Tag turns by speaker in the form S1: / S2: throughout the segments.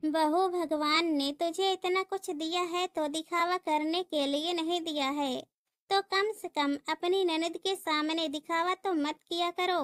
S1: बहू, भगवान ने तुझे इतना कुछ दिया है तो दिखावा करने के लिए नहीं दिया है, तो कम से कम अपनी ननद के सामने दिखावा तो मत किया करो।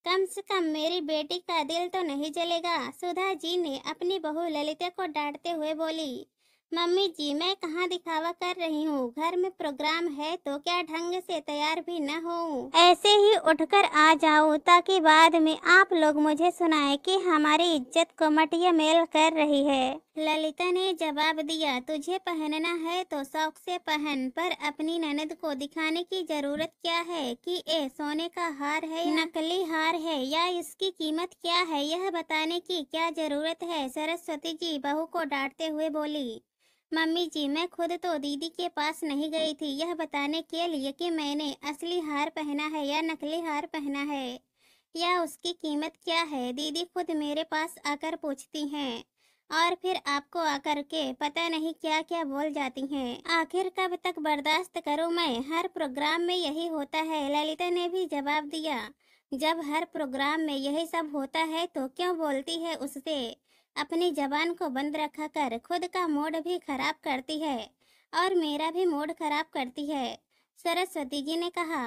S1: कम से कम मेरी बेटी का दिल तो नहीं जलेगा। सुधा जी ने अपनी बहू ललिता को डांटते हुए बोली। मम्मी जी, मैं कहाँ दिखावा कर रही हूँ। घर में प्रोग्राम है तो क्या ढंग से तैयार भी न हो, ऐसे ही उठकर आ जाऊँ ताकि बाद में आप लोग मुझे सुनाए कि हमारी इज्जत को मटिया मेल कर रही है। ललिता ने जवाब दिया, तुझे पहनना है तो शौक से पहन, पर अपनी ननद को दिखाने की जरूरत क्या है कि ये सोने का हार है या नकली हार है, या इसकी कीमत क्या है, यह बताने की क्या जरूरत है। सरस्वती जी बहू को डांटते हुए बोली। मम्मी जी, मैं खुद तो दीदी के पास नहीं गई थी यह बताने के लिए कि मैंने असली हार पहना है या नकली हार पहना है, या उसकी कीमत क्या है। दीदी खुद मेरे पास आकर पूछती हैं और फिर आपको आकर के पता नहीं क्या क्या बोल जाती हैं। आखिर कब तक बर्दाश्त करूं मैं, हर प्रोग्राम में यही होता है। ललिता ने भी जवाब दिया, जब हर प्रोग्राम में यही सब होता है तो क्यों बोलती है उससे। अपनी जबान को बंद रखा कर, खुद का मूड भी खराब करती है और मेरा भी मूड खराब करती है। सरस्वती जी ने कहा।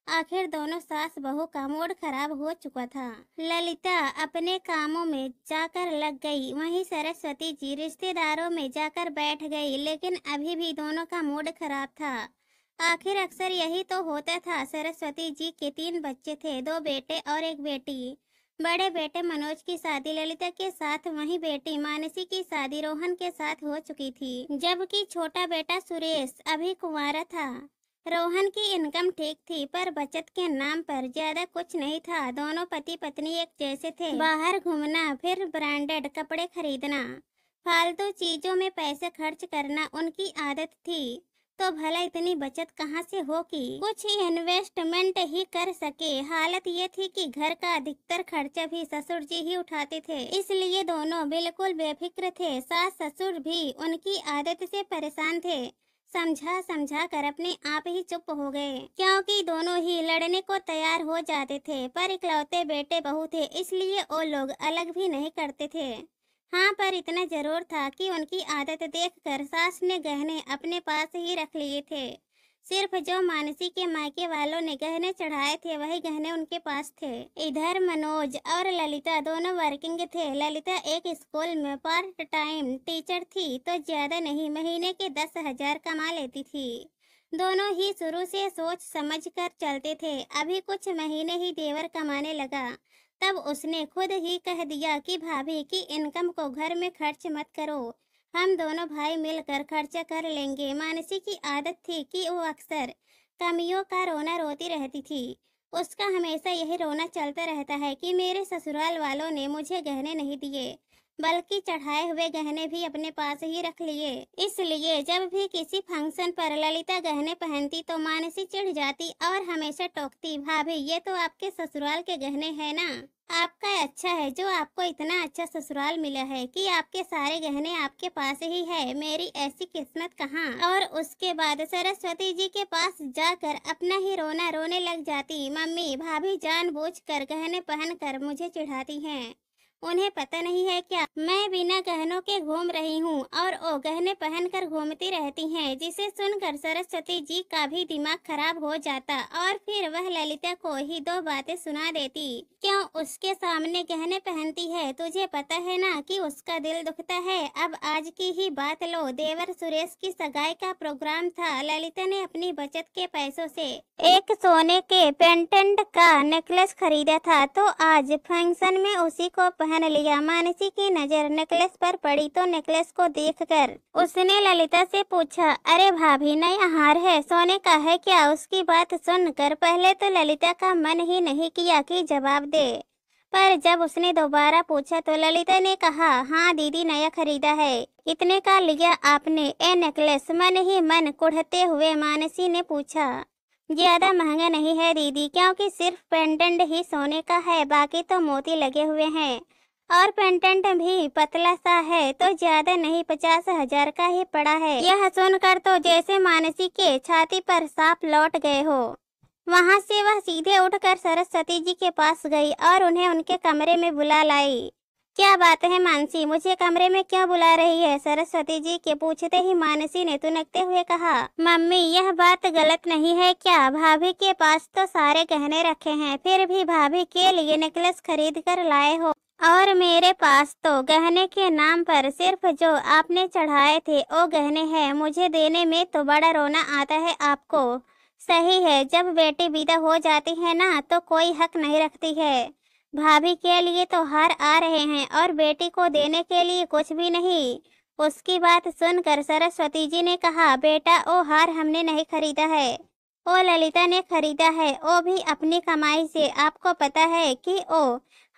S1: आखिर दोनों सास बहू का मूड खराब हो चुका था। ललिता अपने कामों में जाकर लग गई, वहीं सरस्वती जी रिश्तेदारों में जाकर बैठ गई, लेकिन अभी भी दोनों का मूड खराब था। आखिर अक्सर यही तो होता था। सरस्वती जी के 3 बच्चे थे, 2 बेटे और 1 बेटी। बड़े बेटे मनोज की शादी ललिता के साथ, वहीं बेटी मानसी की शादी रोहन के साथ हो चुकी थी, जबकि छोटा बेटा सुरेश अभी कुंवारा था। रोहन की इनकम ठीक थी, पर बचत के नाम पर ज्यादा कुछ नहीं था। दोनों पति पत्नी एक जैसे थे। बाहर घूमना, फिर ब्रांडेड कपड़े खरीदना, फालतू चीजों में पैसे खर्च करना उनकी आदत थी। तो भला इतनी बचत कहाँ से हो कि कुछ इन्वेस्टमेंट ही कर सके। हालत ये थी कि घर का अधिकतर खर्चा भी ससुर जी ही उठाते थे, इसलिए दोनों बिल्कुल बेफिक्र थे। सास ससुर भी उनकी आदत से परेशान थे। समझा समझा कर अपने आप ही चुप हो गए, क्योंकि दोनों ही लड़ने को तैयार हो जाते थे। पर इकलौते बेटे बहू थे, इसलिए वो लोग अलग भी नहीं करते थे। हाँ, पर इतना जरूर था कि उनकी आदत देखकर सास ने गहने अपने पास ही रख लिए थे। सिर्फ जो मानसी के मायके वालों ने गहने चढ़ाए थे वही गहने उनके पास थे। इधर मनोज और ललिता दोनों वर्किंग थे। ललिता एक स्कूल में पार्ट टाइम टीचर थी, तो ज्यादा नहीं, महीने के 10,000 कमा लेती थी। दोनों ही शुरू से सोच समझ कर चलते थे। अभी कुछ महीने ही देवर कमाने लगा, तब उसने खुद ही कह दिया कि भाभी की इनकम को घर में खर्च मत करो, हम दोनों भाई मिलकर खर्चा कर लेंगे। मानसी की आदत थी कि वो अक्सर कमियों का रोना रोती रहती थी। उसका हमेशा यही रोना चलता रहता है कि मेरे ससुराल वालों ने मुझे गहने नहीं दिए, बल्कि चढ़ाए हुए गहने भी अपने पास ही रख लिए। इसलिए जब भी किसी फंक्शन पर ललिता गहने पहनती तो मानसी चिढ़ जाती और हमेशा टोकती, भाभी ये तो आपके ससुराल के गहने हैं ना। आपका अच्छा है जो आपको इतना अच्छा ससुराल मिला है कि आपके सारे गहने आपके पास ही है, मेरी ऐसी किस्मत कहाँ। और उसके बाद सरस्वती जी के पास जाकर अपना ही रोना रोने लग जाती। मम्मी, भाभी जानबूझकर गहने पहनकर मुझे चिढ़ाती हैं। उन्हें पता नहीं है क्या, मैं बिना गहनों के घूम रही हूँ और वो गहने पहनकर घूमती रहती हैं, जिसे सुनकर सरस्वती जी का भी दिमाग खराब हो जाता और फिर वह ललिता को ही 2 बातें सुना देती। क्यों उसके सामने गहने पहनती है, तुझे पता है ना कि उसका दिल दुखता है। अब आज की ही बात लो, देवर सुरेश की सगाई का प्रोग्राम था। ललिता ने अपनी बचत के पैसों से एक सोने के पेंडेंट का नेकलेस खरीदा था, तो आज फंक्शन में उसी को पहन लिया। मानसी की नजर नेकलेस पर पड़ी तो नेकलेस को देखकर उसने ललिता से पूछा, अरे भाभी, नया हार है, सोने का है क्या। उसकी बात सुनकर पहले तो ललिता का मन ही नहीं किया कि जवाब दे, पर जब उसने दोबारा पूछा तो ललिता ने कहा, हाँ दीदी, नया खरीदा है। कितने का लिया आपने ए नेकलेस। मन ही मन कुढ़ते हुए मानसी ने पूछा। ज्यादा महंगा नहीं है दीदी, क्योंकि सिर्फ पेंडेंट ही सोने का है, बाकी तो मोती लगे हुए हैं और पेंडेंट भी पतला सा है, तो ज्यादा नहीं, 50,000 का ही पड़ा है। यह सुनकर तो जैसे मानसी के छाती पर सांप लौट गए हो। वहां से वह सीधे उठकर सरस्वती जी के पास गई और उन्हें उनके कमरे में बुला लाई। क्या बात है मानसी, मुझे कमरे में क्यों बुला रही है? सरस्वती जी के पूछते ही मानसी ने तुनकते हुए कहा, मम्मी यह बात गलत नहीं है क्या? भाभी के पास तो सारे गहने रखे हैं, फिर भी भाभी के लिए नेकलेस खरीद कर लाए हो, और मेरे पास तो गहने के नाम पर सिर्फ जो आपने चढ़ाए थे वो गहने हैं। मुझे देने में तो बड़ा रोना आता है आपको। सही है, जब बेटी विदा हो जाती है ना तो कोई हक नहीं रखती है। भाभी के लिए तो हार आ रहे हैं और बेटी को देने के लिए कुछ भी नहीं। उसकी बात सुनकर सरस्वती जी ने कहा, बेटा वो हार हमने नहीं खरीदा है, वो ललिता ने खरीदा है, वो भी अपनी कमाई से। आपको पता है कि वो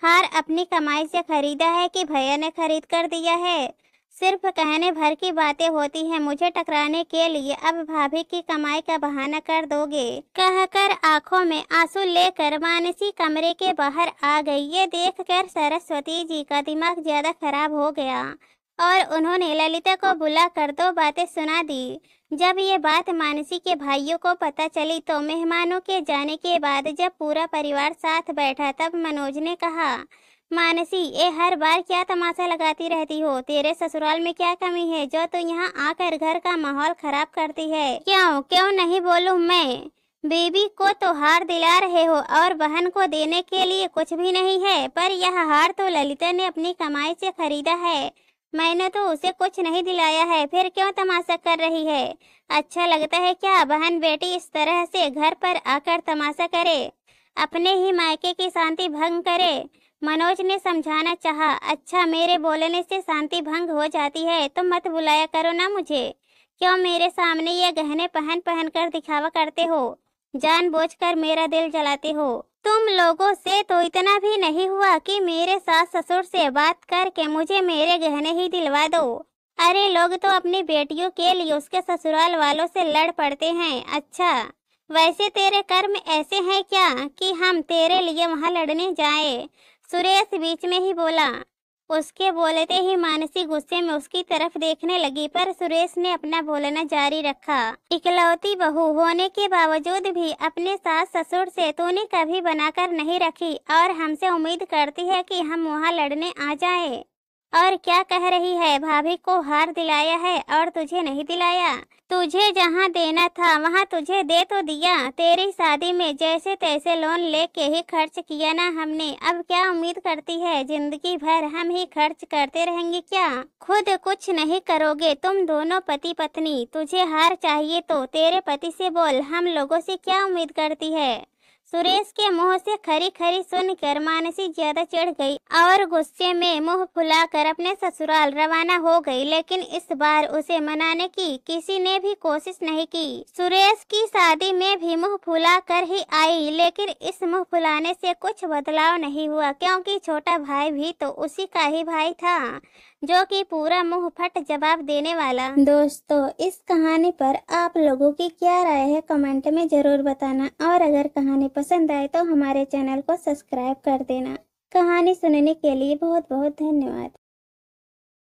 S1: हार अपनी कमाई से खरीदा है कि भैया ने खरीद कर दिया है? सिर्फ कहने भर की बातें होती हैं मुझे टकराने के लिए। अब भाभी की कमाई का बहाना कर दोगे? कहकर आंखों में आंसू लेकर मानसी कमरे के बाहर आ गई। ये देखकर सरस्वती जी का दिमाग ज्यादा खराब हो गया और उन्होंने ललिता को बुलाकर दो बातें सुना दी। जब ये बात मानसी के भाइयों को पता चली तो मेहमानों के जाने के बाद जब पूरा परिवार साथ बैठा तब मनोज ने कहा, मानसी ये हर बार क्या तमाशा लगाती रहती हो? तेरे ससुराल में क्या कमी है जो तू यहाँ आकर घर का माहौल खराब करती है? क्यों क्यों नहीं बोलूं मैं? बेबी को तो हार दिला रहे हो और बहन को देने के लिए कुछ भी नहीं है, पर यह हार तो ललिता ने अपनी कमाई से खरीदा है। मैंने तो उसे कुछ नहीं दिलाया है, फिर क्यों तमाशा कर रही है? अच्छा लगता है क्या बहन बेटी इस तरह से घर पर आकर तमाशा करे, अपने ही मायके की शांति भंग करे? मनोज ने समझाना चाहा, अच्छा मेरे बोलने से शांति भंग हो जाती है तो मत बुलाया करो ना मुझे। क्यों मेरे सामने ये गहने पहन पहन कर दिखावा करते हो? जानबूझकर मेरा दिल जलाते हो। तुम लोगों से तो इतना भी नहीं हुआ कि मेरे सास ससुर से बात करके मुझे मेरे गहने ही दिलवा दो। अरे लोग तो अपनी बेटियों के लिए उसके ससुराल वालों से लड़ पड़ते हैं। अच्छा वैसे तेरे कर्म ऐसे हैं क्या कि हम तेरे लिए वहाँ लड़ने जाए? सुरेश बीच में ही बोला। उसके बोलते ही मानसी गुस्से में उसकी तरफ देखने लगी, पर सुरेश ने अपना बोलना जारी रखा। इकलौती बहू होने के बावजूद भी अपने सास ससुर से तूने कभी बनाकर नहीं रखी और हमसे उम्मीद करती है कि हम वहाँ लड़ने आ जाए। और क्या कह रही है? भाभी को हार दिलाया है और तुझे नहीं दिलाया? तुझे जहाँ देना था वहाँ तुझे दे तो दिया। तेरी शादी में जैसे तैसे लोन लेके ही खर्च किया ना हमने। अब क्या उम्मीद करती है जिंदगी भर हम ही खर्च करते रहेंगे क्या? खुद कुछ नहीं करोगे तुम दोनों पति पत्नी? तुझे हार चाहिए तो तेरे पति से बोल, हम लोगों से क्या उम्मीद करती है? सुरेश के मुंह से खरी खरी सुनकर मानसी ज्यादा चिढ़ गई और गुस्से में मुंह फुलाकर अपने ससुराल रवाना हो गई। लेकिन इस बार उसे मनाने की किसी ने भी कोशिश नहीं की। सुरेश की शादी में भी मुंह फुला कर ही आई, लेकिन इस मुंह फुलाने से कुछ बदलाव नहीं हुआ, क्योंकि छोटा भाई भी तो उसी का ही भाई था जो कि पूरा मुंह फट जवाब देने वाला। दोस्तों इस कहानी पर आप लोगों की क्या राय है कमेंट में जरूर बताना, और अगर कहानी पसंद आए तो हमारे चैनल को सब्सक्राइब कर देना। कहानी सुनने के लिए बहुत बहुत धन्यवाद।